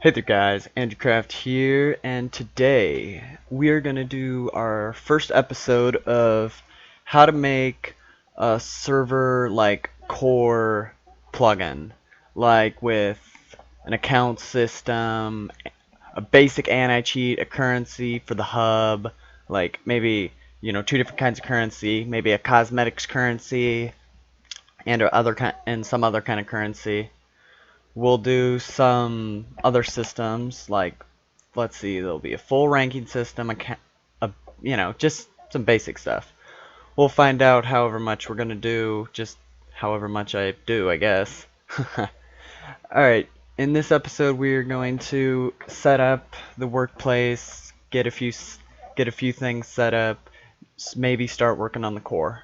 Hey there guys, AndrewCraft here, and today we are going to do our first episode of how to make a server like core plugin, like with an account system, a basic anti-cheat, a currency for the hub, like maybe, two different kinds of currency, maybe a cosmetics currency and some other kind of currency. We'll do some other systems, like, let's see, there'll be a full ranking system, just some basic stuff. We'll find out however much we're going to do, just however much I do, I guess. Alright, in this episode we're going to set up the workplace, get a few things set up, maybe start working on the core.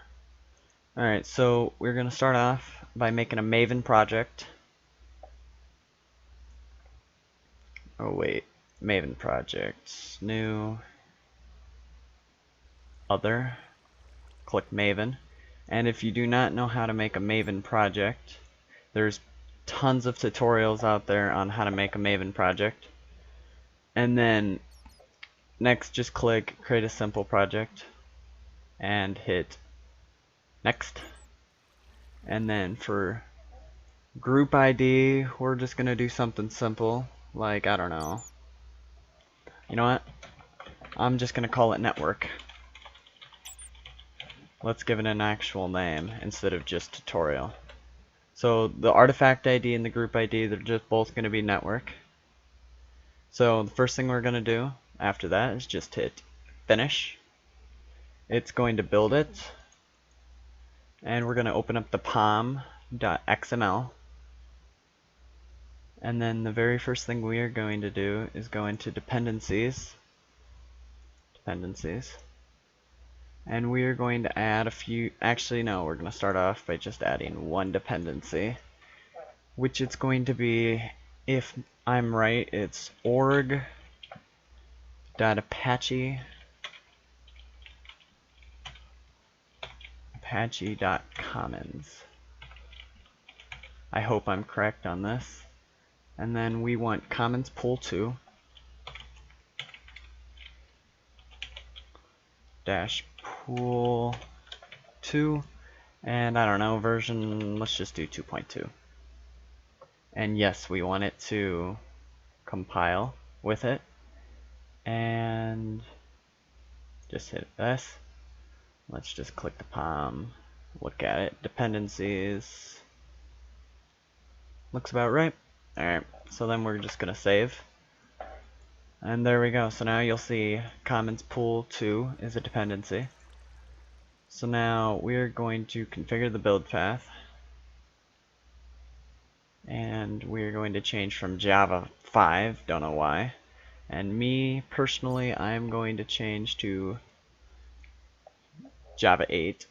Alright, so we're going to start off by making a Maven project. Oh wait, Maven project, new, other, click Maven. And if you do not know how to make a Maven project, there's tons of tutorials out there on how to make a Maven project. And then next just click create a simple project and hit next. And then for group ID, we're just gonna do something simple, like, I don't know. You know what? I'm just gonna call it network. Let's give it an actual name instead of just tutorial. So the artifact ID and the group ID, they're just both gonna be network. So the first thing we're gonna do after that is just hit finish. It's going to build it, and we're gonna open up the pom.xml. And then the very first thing we are going to do is go into dependencies, and we are going to add a few. Actually, no, we're going to start off by just adding one dependency, which it's going to be, if I'm right, it's org.apache.commons. I hope I'm correct on this. And then we want commons pool 2 dash pool 2, and I don't know, version, let's just do 2.2. And yes, we want it to compile with it, and just hit this. Let's just click the POM, look at it, dependencies, looks about right. Alright, so then we're just gonna save. And there we go. So now you'll see commons pool 2 is a dependency. So now we're going to configure the build path. And we're going to change from Java 5, don't know why. And me, personally, I'm going to change to Java 8.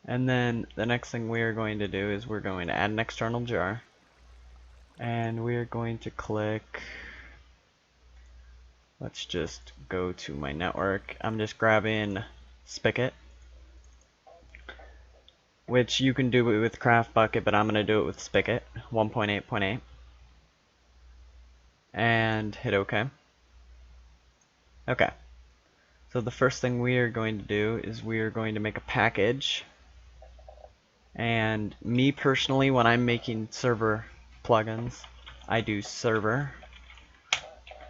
And then the next thing we are going to do is we're going to add an external jar. And we're going to click, let's just go to my network. I'm just grabbing Spigot, which you can do it with Craft Bucket, but I'm going to do it with Spigot 1.8.8, and hit OK. Okay, so the first thing we are going to do is we are going to make a package. And me personally, when I'm making server plugins, I do server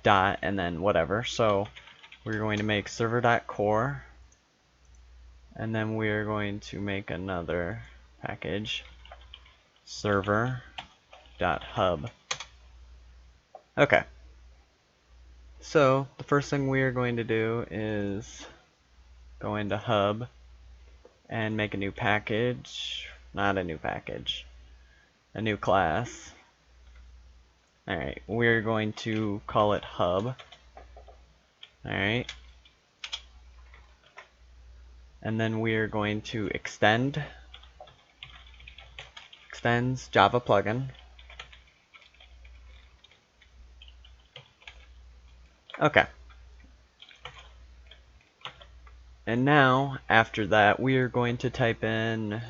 dot and then whatever. So we're going to make server.core, and then we're going to make another package, server.hub. Okay, so the first thing we are going to do is go into hub and make a new package, not a new package, a new class. Alright, we're going to call it hub. Alright. And then we're going to extends Java plugin. Okay. And now, after that, we are going to type in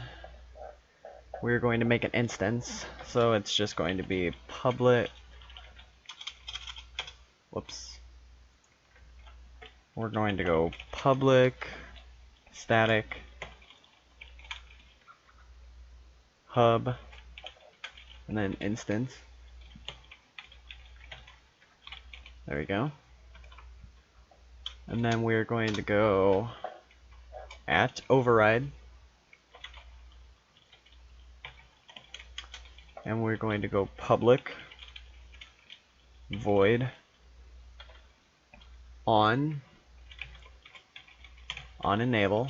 we're going to make an instance. So it's just going to be public, whoops. We're going to go public static hub and then instance. There we go. And then we're going to go at override, and we're going to go public void on enable.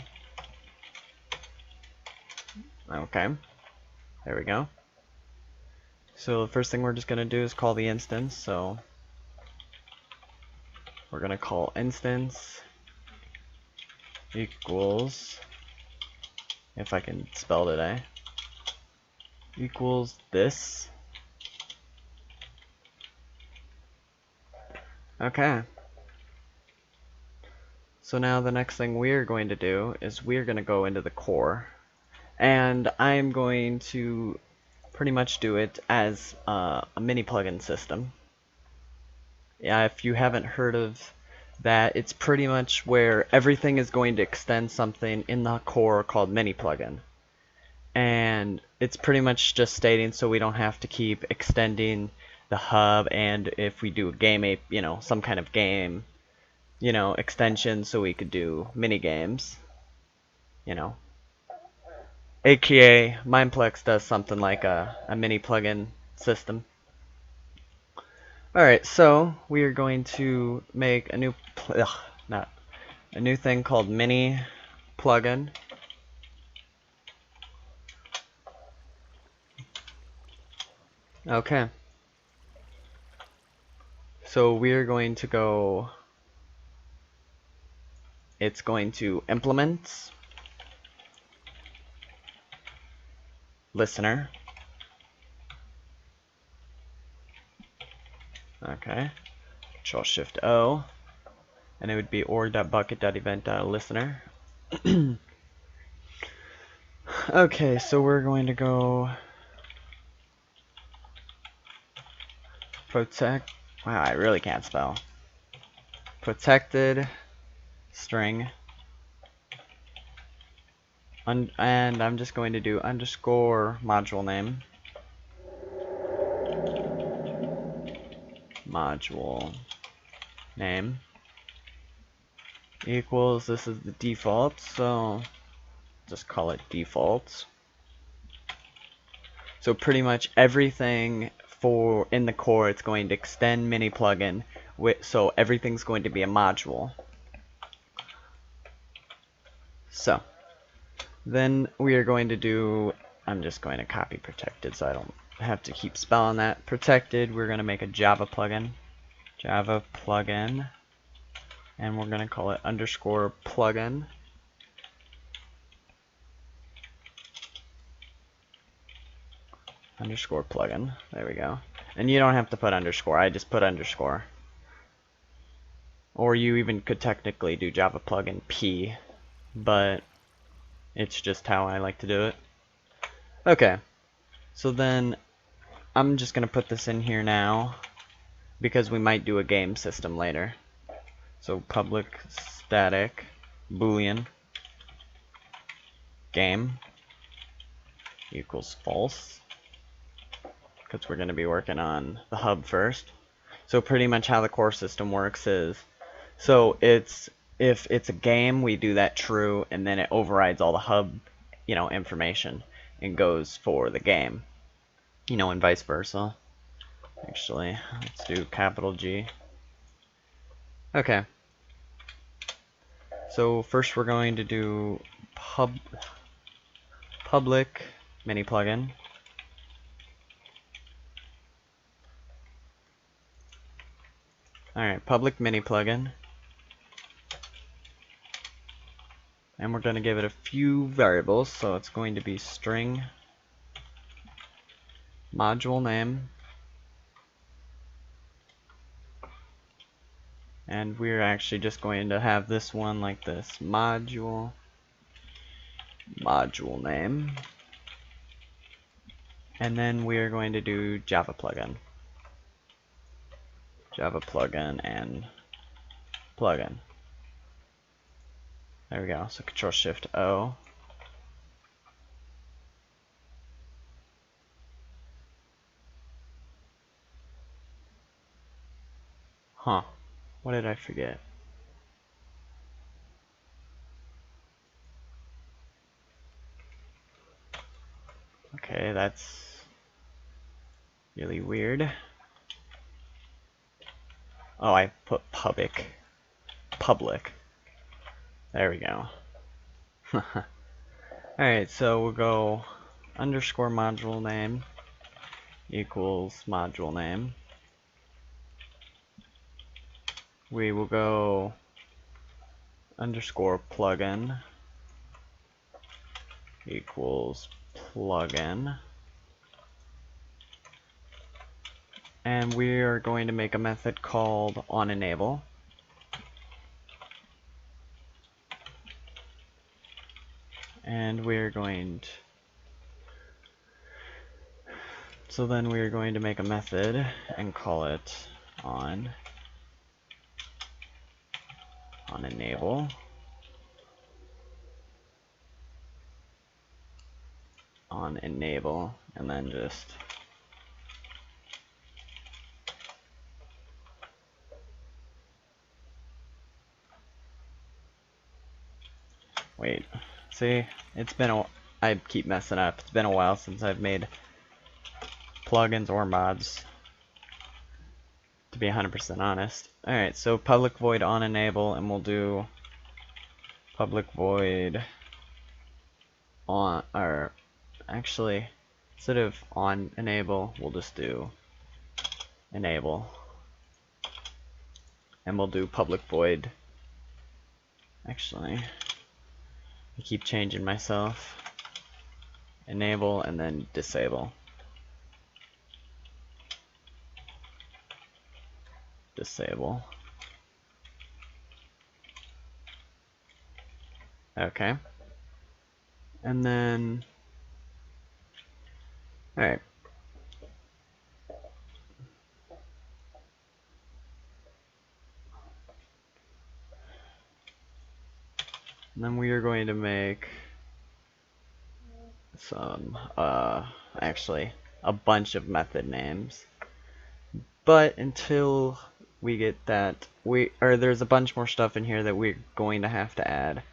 Okay, there we go. So the first thing we're just going to do is call the instance. So we're going to call instance equals, if I can spell today, equals this. Okay. So now the next thing we're going to do is we're going to go into the core, and I'm going to pretty much do it as a mini plugin system. Yeah, if you haven't heard of that, it's pretty much where everything is going to extend something in the core called mini plugin. And it's pretty much just stating so we don't have to keep extending the hub, and if we do a game, you know, some kind of game, you know, extension, so we could do mini games, you know. AKA mineplex does something like a mini plugin system. Alright, so we are going to make a new thing called mini plugin. Okay. So we are going to go, it's going to implement listener. Okay. Control Shift O, and it would be org.bucket.event.listener. Okay, so we're going to go protect. Wow, I really can't spell. Protected string. And I'm just going to do underscore module name. Module name equals, this is the default, so just call it default. So pretty much everything for in the core, it's going to extend mini plugin with, so everything's going to be a module. So then we are going to do, I'm just going to copy protected so I don't have to keep spelling that. Protected, we're going to make a Java plugin, and we're going to call it underscore plugin. Underscore plugin, there we go. And you don't have to put underscore, I just put underscore. Or you even could technically do Java plugin P, but it's just how I like to do it. Okay, so then I'm just gonna put this in here now because we might do a game system later. So public static boolean game equals false, because we're gonna be working on the hub first. So pretty much how the core system works is, so it's, if it's a game, we do that true, and then it overrides all the hub, you know, information and goes for the game, you know, and vice versa. Actually, let's do capital G. Okay. So first we're going to do public mini plugin. Alright, public mini plugin. And we're going to give it a few variables, so it's going to be string module name, and we're actually just going to have this one like this, module name And then we are going to do Java plugin. Java plugin and plugin. There we go. So Control Shift O. Huh. What did I forget? Okay, that's really weird. Oh, I put public. Public. There we go. Alright, so we'll go underscore module name equals module name. We will go underscore plugin equals plugin. And we are going to make a method called onEnable. And we're going to, so then we're going to make a method and call it onEnable. onEnable, and then just wait. See, it's been a, I keep messing up. It's been a while since I've made plugins or mods, to be 100% honest. Alright, so public void onEnable, and we'll do public void on, or actually, instead of onEnable, we'll just do enable. And we'll do public void. Actually, I keep changing myself. Enable and then disable. Disable. Okay. And then, alright. And then we are going to make some, actually, a bunch of method names. But until we get that, there's a bunch more stuff in here that we're going to have to add.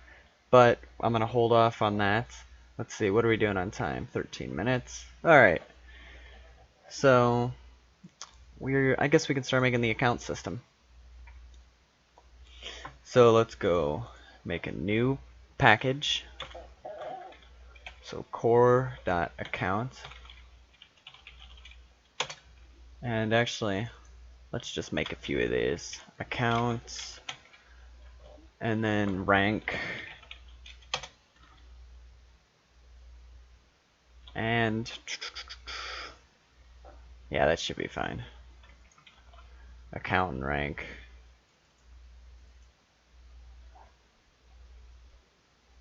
But I'm going to hold off on that. Let's see, what are we doing on time? 13 minutes. Alright. So, I guess we can start making the account system. So let's go make a new package. So core.account. And actually, let's just make a few of these. Accounts, and then rank, and yeah, that should be fine. Account and rank.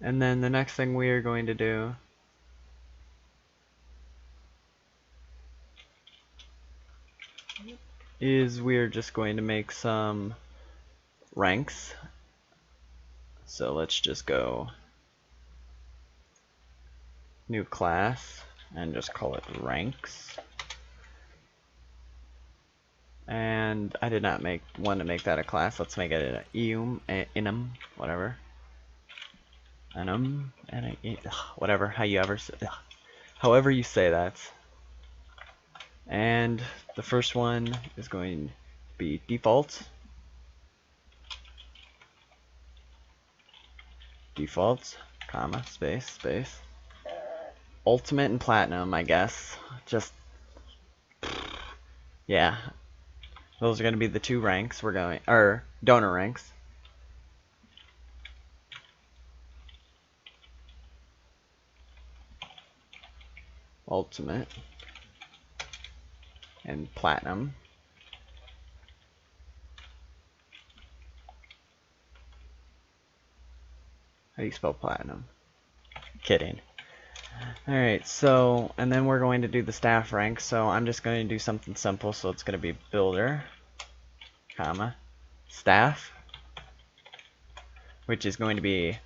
And then the next thing we are going to do is we're just going to make some ranks. So let's just go new class and just call it ranks. And I did not want to make that a class. Let's make it an enum, whatever. Enum, whatever, however you say that. And the first one is going to be default. Default, comma, space. Ultimate and platinum, I guess. Just, yeah. Those are going to be the two ranks we're going, or donor ranks. Ultimate and platinum. How do you spell platinum? Kidding. Alright, so, and then we're going to do the staff rank, so I'm just going to do something simple, so it's going to be builder, comma, staff, which is going to be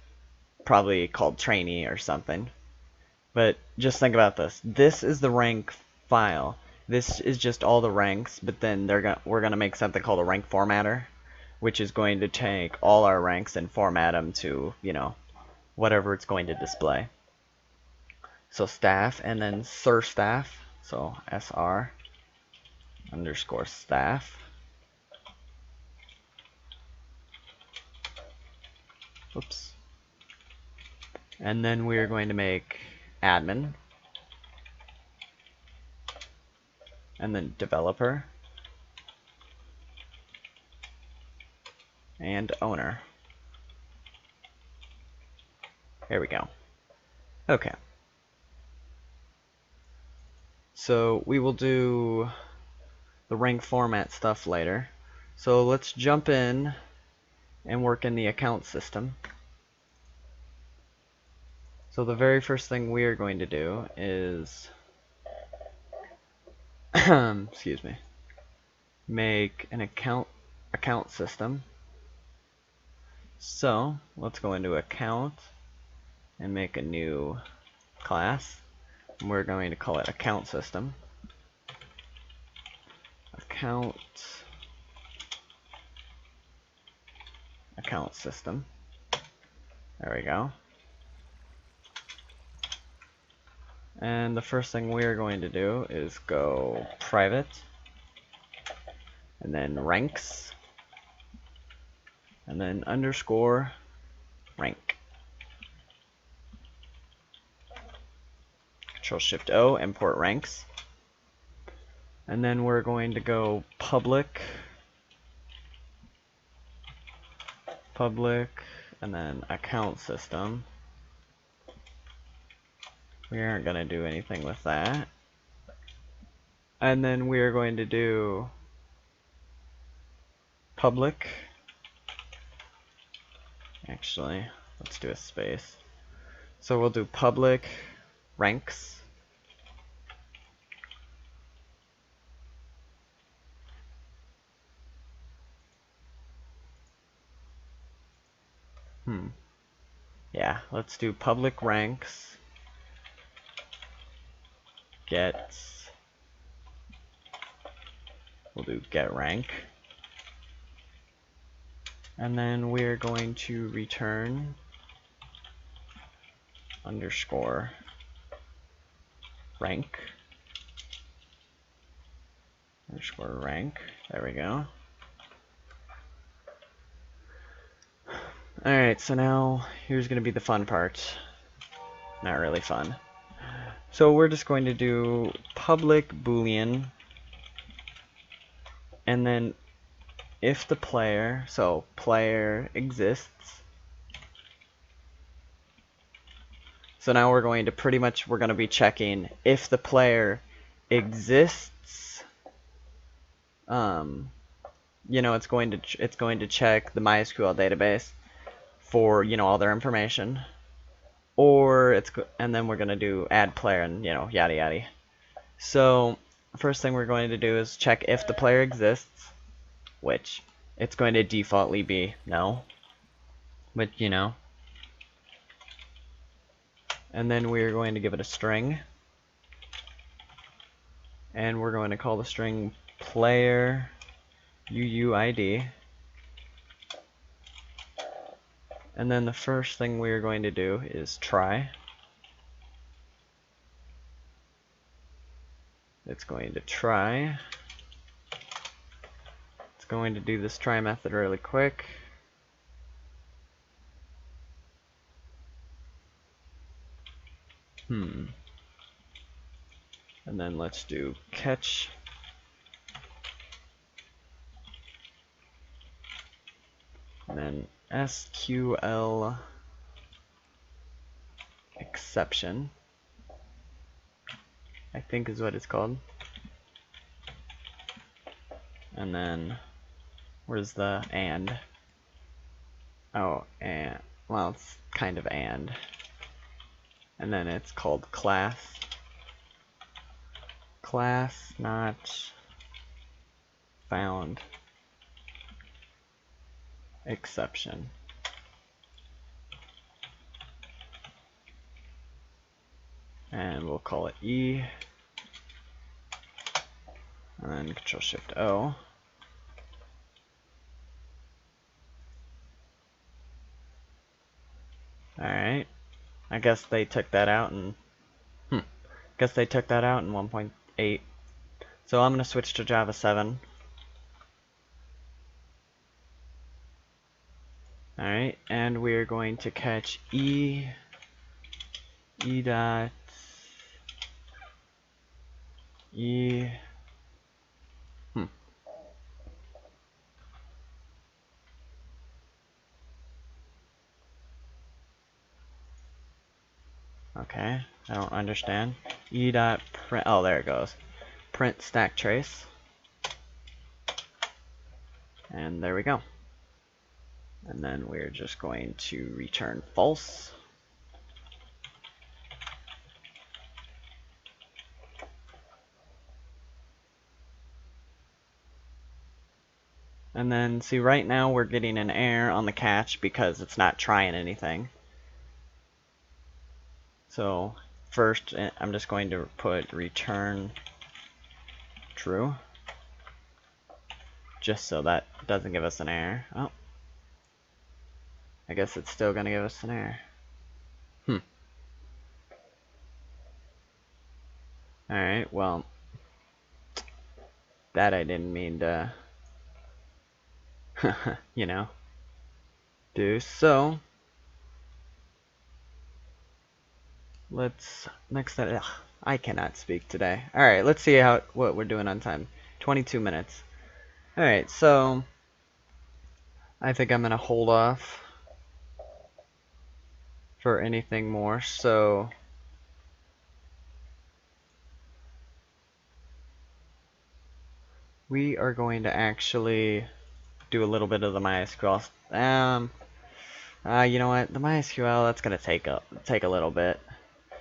probably called trainee or something. But just think about this. This is the rank file. This is just all the ranks, but then we're going to make something called a rank formatter, which is going to take all our ranks and format them to, you know, whatever it's going to display. So staff and then sir staff, so sr underscore staff. Oops. And then we're going to make admin, and then developer, and owner. There we go. Okay. So we will do the rank format stuff later. So let's jump in and work in the account system. So the very first thing we are going to do is excuse me, make an account system. So let's go into account and make a new class. And we're going to call it account system. Account system. There we go. And the first thing we are going to do is go private, and then ranks, and then underscore rank. Control-Shift-O, import ranks. And then we're going to go public, and then account system. We aren't going to do anything with that. And then we are going to do public. Actually, let's do a space. So we'll do public ranks. Yeah, let's do public ranks. We'll do get rank. And then we're going to return underscore rank. Underscore rank. There we go. Alright, so now here's going to be the fun part. Not really fun. So we're just going to do public boolean, and then if the player, so player exists. So now we're going to be checking if the player exists. You know, it's going to check the MySQL database for, you know, all their information, and then we're going to do add player and, you know, yada yada. So first thing we're going to do is check if the player exists, which it's going to defaultly be no, but you know. And then we're going to give it a string, and we're going to call the string player UUID. And then the first thing we're going to do is try. It's going to try. It's going to do this try method really quick. And then let's do catch. And then SQL exception, I think is what it's called. And then where's the and? Oh, and well, it's kind of and and then it's called class not found exception. And we'll call it E, and then Control Shift O. Alright, I guess they took that out in 1.8. So I'm going to switch to Java 7. Alright, and we're going to catch E dot E. Okay, I don't understand. E dot print. Oh, there it goes. Print stack trace. And there we go. And then we're just going to return false. And then see, right now we're getting an error on the catch because it's not trying anything. So first I'm just going to put return true, just so that doesn't give us an error. Oh, I guess it's still gonna give us an error. Alright, well, that I didn't mean to you know, do. So let's I cannot speak today. Alright, let's see what we're doing on time. 22 minutes. Alright, so I think I'm gonna hold off for anything more. So we are going to actually do a little bit of the MySQL. You know what? The MySQL, that's gonna take a little bit.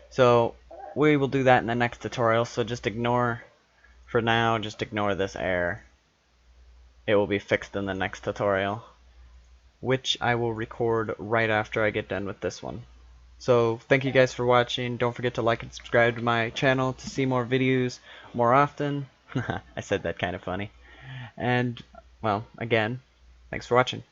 So we will do that in the next tutorial. So just ignore, for now, just ignore this error. It will be fixed in the next tutorial, which I will record right after I get done with this one. So thank you guys for watching. Don't forget to like and subscribe to my channel to see more videos more often. I said that kind of funny. And, well, again, thanks for watching.